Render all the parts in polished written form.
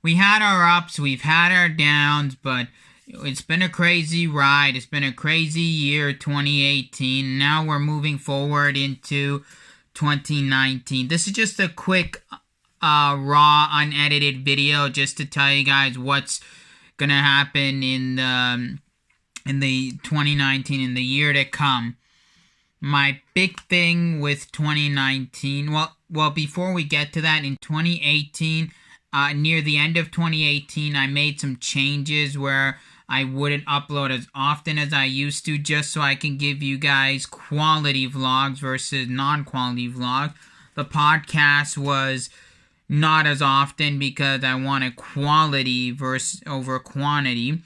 we had our ups, we've had our downs, but it's been a crazy ride. It's been a crazy year, 2018. Now we're moving forward into 2019. This is just a quick, raw, unedited video just to tell you guys what's gonna happen in the 2019, in the year to come. My big thing with 2019, well, before we get to that, in 2018, near the end of 2018, I made some changes where I wouldn't upload as often as I used to, just so I can give you guys quality vlogs versus non-quality vlogs. The podcast was not as often because I wanted quality versus over quantity.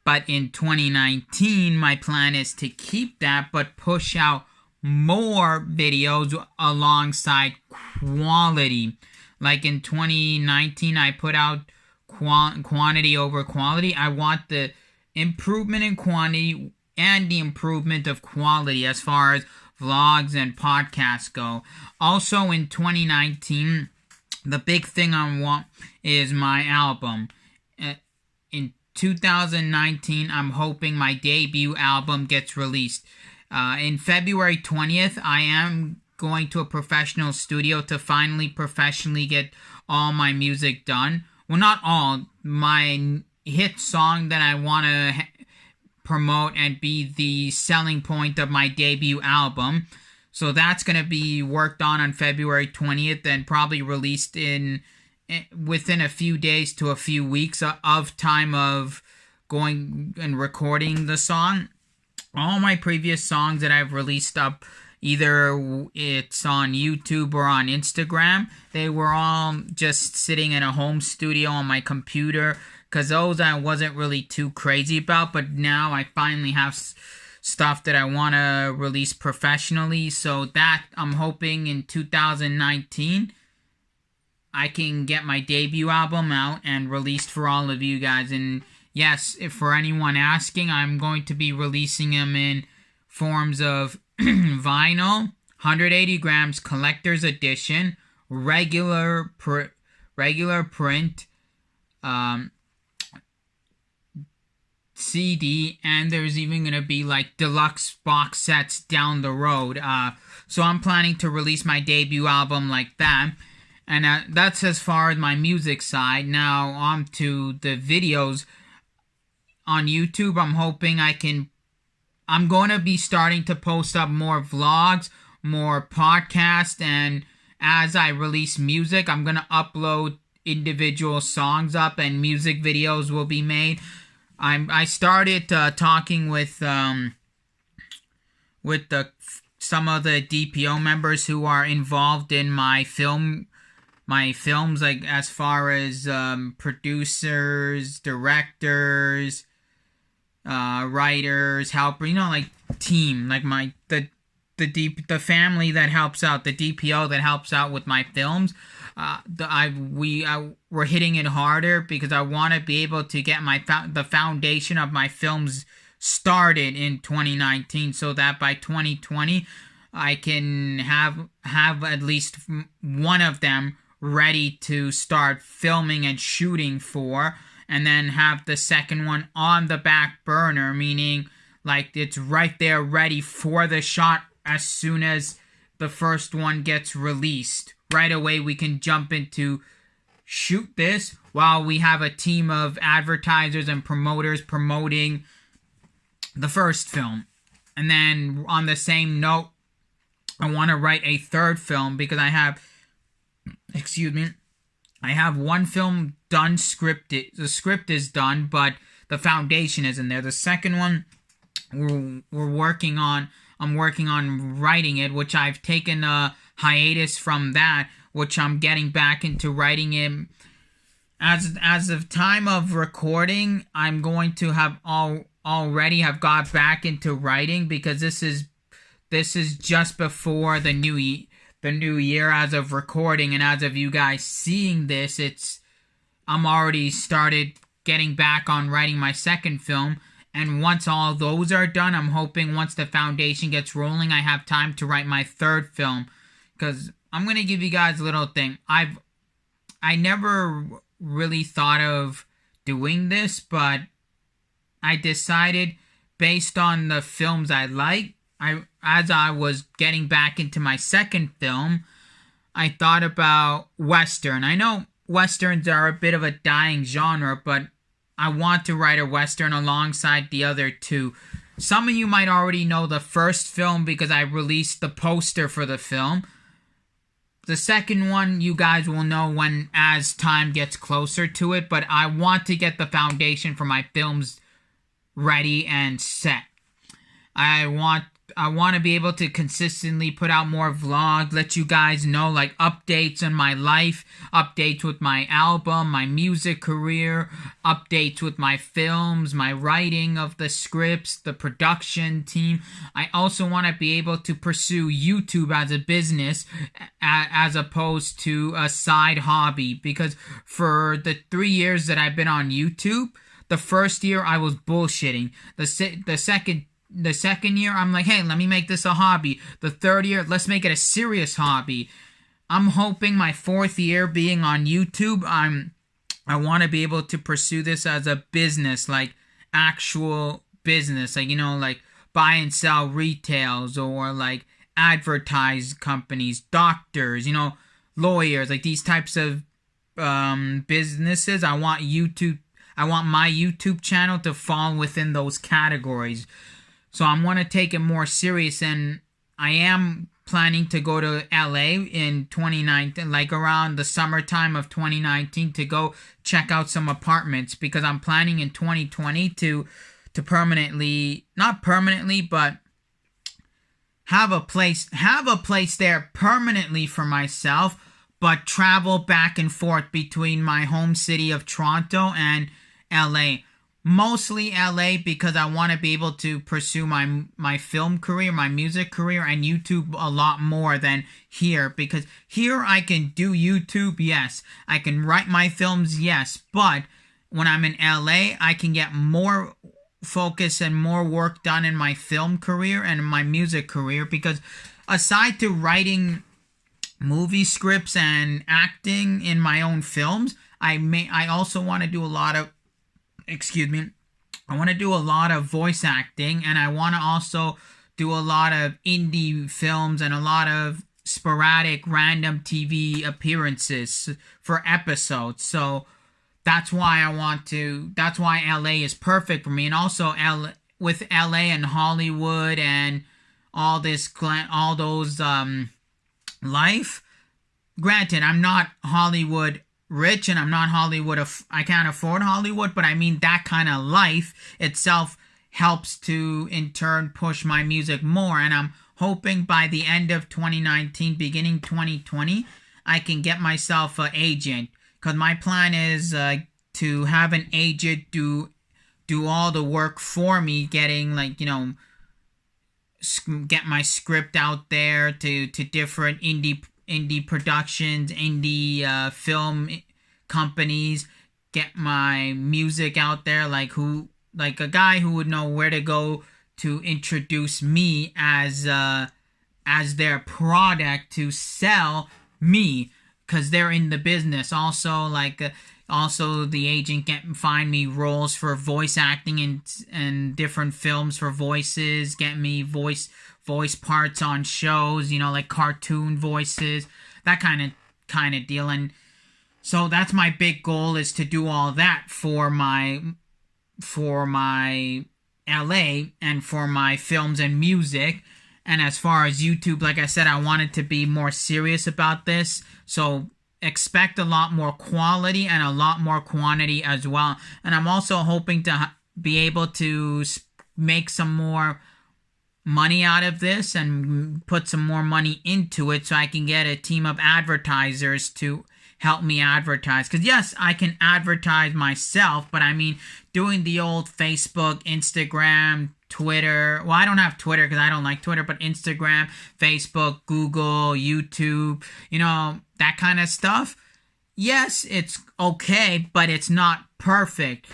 But in 2019, my plan is to keep that, but push out more videos alongside quality. Like in 2019, I put out quantity over quality. I want the improvement in quantity and the improvement of quality as far as vlogs and podcasts go. Also in 2019, the big thing I want is my album. In 2019, I'm hoping my debut album gets released. In February 20th, I am going to a professional studio to finally professionally get all my music done. Well, not all. My hit song that I want to promote and be the selling point of my debut album. So that's going to be worked on February 20th and probably released within a few days to a few weeks of time of going and recording the song. All my previous songs that I've released up, either it's on YouTube or on Instagram, they were all just sitting in a home studio on my computer, because those I wasn't really too crazy about. But now I finally have stuff that I want to release professionally, so that I'm hoping in 2019 I can get my debut album out and released for all of you guys. And yes, if for anyone asking, I'm going to be releasing them in forms of vinyl, 180 grams collector's edition, regular print, CD, and there's even going to be like deluxe box sets down the road. So I'm planning to release my debut album like that. And that's as far as my music side. Now on to the videos on YouTube. I'm going to be starting to post up more vlogs, more podcasts, and as I release music, I'm going to upload individual songs up and music videos will be made. I started talking with some of the DPO members who are involved in my films, like as far as producers, directors, writers, helper, like team, like the family that helps out, the DPO that helps out with my films. We're hitting it harder because I want to be able to get the foundation of my films started in 2019, so that by 2020 I can have at least one of them ready to start filming and shooting for, and then have the second one on the back burner, meaning like it's right there ready for the shot as soon as the first one gets released. Right away we can jump into shoot this while we have a team of advertisers and promoters promoting the first film. And then on the same note, I want to write a third film because I have one film done scripted. The script is done, but the foundation isn't there. The second one we're working on. I'm working on writing it, which I've taken a hiatus from that, which I'm getting back into writing it. As of time of recording, I'm going to have already have got back into writing because this is just before the new year as of recording, and as of you guys seeing this, I'm already started getting back on writing my second film. And once all those are done, I'm hoping once the foundation gets rolling, I have time to write my third film. Because I'm going to give you guys a little thing. I never really thought of doing this, but I decided based on the films I like, as I was getting back into my second film, I thought about Western. I know Westerns are a bit of a dying genre, but I want to write a Western alongside the other two. Some of you might already know the first film because I released the poster for the film. The second one you guys will know when as time gets closer to it, but I want to get the foundation for my films ready and set. I want to be able to consistently put out more vlogs, let you guys know like updates on my life, updates with my album, my music career, updates with my films, my writing of the scripts, the production team. I also want to be able to pursue YouTube as a business as opposed to a side hobby, because for the 3 years that I've been on YouTube, the first year I was bullshitting. The second year, I'm like, hey, let me make this a hobby. The third year, let's make it a serious hobby. I'm hoping my fourth year being on YouTube, I want to be able to pursue this as a business, like actual business, like, like buy and sell retails or like advertise companies, doctors, lawyers, like these types of businesses. I want my YouTube channel to fall within those categories. So I'm going to take it more serious, and I am planning to go to LA in 2019, like around the summertime of 2019, to go check out some apartments, because I'm planning in 2020 to permanently, not permanently, but have a place there permanently for myself, but travel back and forth between my home city of Toronto and LA. Mostly LA, because I want to be able to pursue my film career, my music career, and YouTube a lot more than here. Because here I can do YouTube, yes. I can write my films, yes. But when I'm in LA, I can get more focus and more work done in my film career and my music career. Because aside to writing movie scripts and acting in my own films, I also want to do a lot of I want to do a lot of voice acting, and I want to also do a lot of indie films and a lot of sporadic random TV appearances for episodes. So that's why LA is perfect for me. And also with LA and Hollywood and all those life, granted, I'm not Hollywood rich, and I'm not Hollywood, I can't afford Hollywood, but I mean that kind of life itself helps to in turn push my music more. And I'm hoping by the end of 2019, beginning 2020, I can get myself an agent, because my plan is to have an agent do all the work for me, getting get my script out there to different indie productions, indie film companies, get my music out there, like a guy who would know where to go to introduce me as their product to sell me, because they're in the business. Also, also the agent find me roles for voice acting and different films for voices, get me voice parts on shows, like cartoon voices, that kind of deal. And so that's my big goal, is to do all that for my LA and for my films and music. And as far as YouTube, like I said, I wanted to be more serious about this. So expect a lot more quality and a lot more quantity as well. And I'm also hoping to be able to make some more money out of this and put some more money into it, so I can get a team of advertisers to help me advertise. Because yes, I can advertise myself, but I mean doing the old Facebook, Instagram, Twitter. Well, I don't have Twitter because I don't like Twitter, but Instagram, Facebook, Google, YouTube, that kind of stuff. Yes, it's okay, but it's not perfect.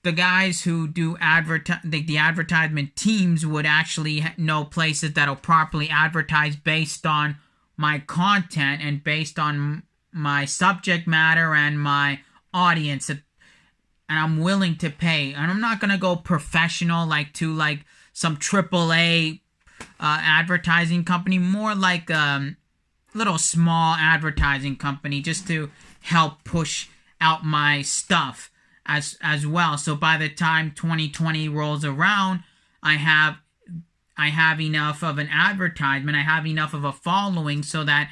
The guys who do the advertisement teams would actually know places that'll properly advertise based on my content and based on my subject matter and my audience and I'm willing to pay. And I'm not gonna go professional like some AAA advertising company, more like little small advertising company just to help push out my stuff as well. So by the time 2020 rolls around, I have enough of an advertisement, I have enough of a following so that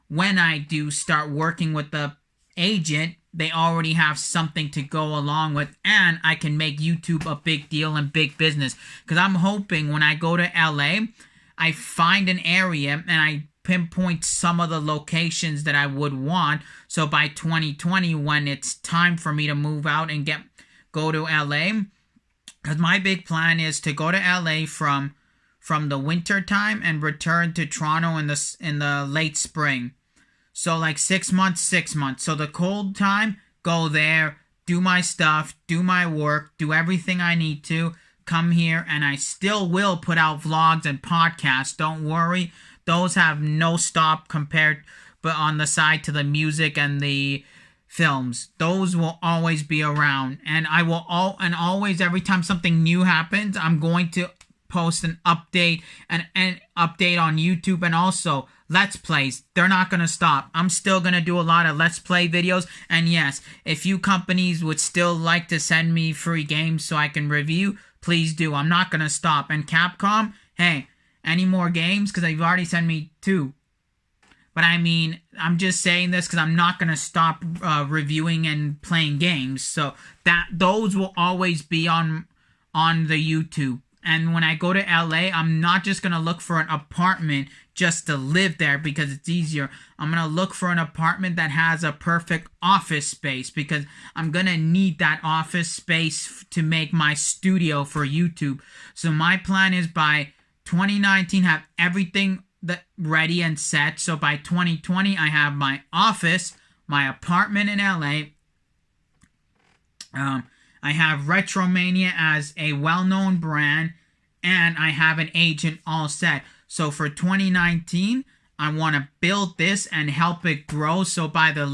when I do start working with the agent, they already have something to go along with, and I can make YouTube a big deal and big business. Because I'm hoping when I go to LA, I find an area and I pinpoint some of the locations that I would want. So by 2020, when it's time for me to move out and go to LA, because my big plan is to go to LA from the winter time and return to Toronto in the late spring. So like 6 months. So the cold time, go there, do my stuff, do my work, do everything I need to, come here, and I still will put out vlogs and podcasts. Don't worry. Those have no stop compared, but on the side to the music and the films. Those will always be around. And I will always, every time something new happens, I'm going to post an update and update on YouTube, and also Let's Plays. They're not going to stop. I'm still going to do a lot of Let's Play videos. And yes, if you companies would still like to send me free games so I can review, please do. I'm not going to stop. And Capcom, hey, any more games? Because you've already sent me 2. But I mean, I'm just saying this because I'm not going to stop reviewing and playing games. So those will always be on the YouTube. And when I go to LA, I'm not just going to look for an apartment just to live there because it's easier. I'm going to look for an apartment that has a perfect office space because I'm going to need that office space to make my studio for YouTube. So my plan is by 2019 have everything ready and set. So by 2020, I have my office, my apartment in LA. I have Retromania as a well-known brand, and I have an agent all set. So for 2019, I want to build this and help it grow. So by the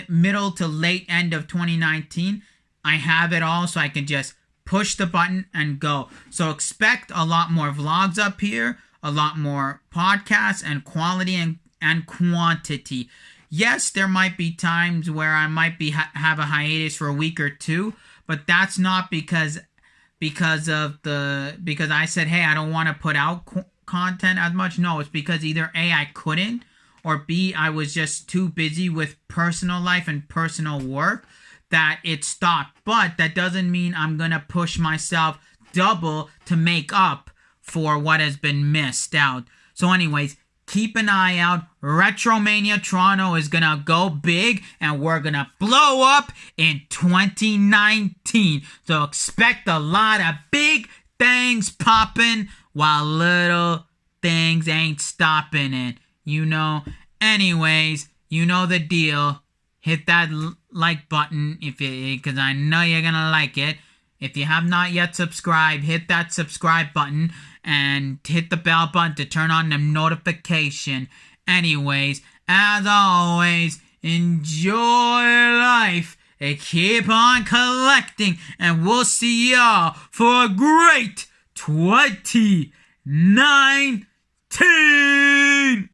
middle to late end of 2019, I have it all so I can just push the button and go. So expect a lot more vlogs up here, a lot more podcasts, and quality and quantity. Yes, there might be times where I might have a hiatus for a week or 2, but that's not because I said, hey, I don't want to put out content as much. No, it's because either A, I couldn't, or B, I was just too busy with personal life and personal work that it stopped. But that doesn't mean I'm going to push myself double to make up for what has been missed out. So anyways, keep an eye out. Retromania Toronto is going to go big, and we're going to blow up in 2019. So expect a lot of big things popping while little things ain't stopping it. You know. Anyways, you know the deal. Hit that like button because I know you're going to like it. If you have not yet subscribed, hit that subscribe button and hit the bell button to turn on the notification. Anyways, as always, enjoy life and keep on collecting, and we'll see y'all for a great 2019.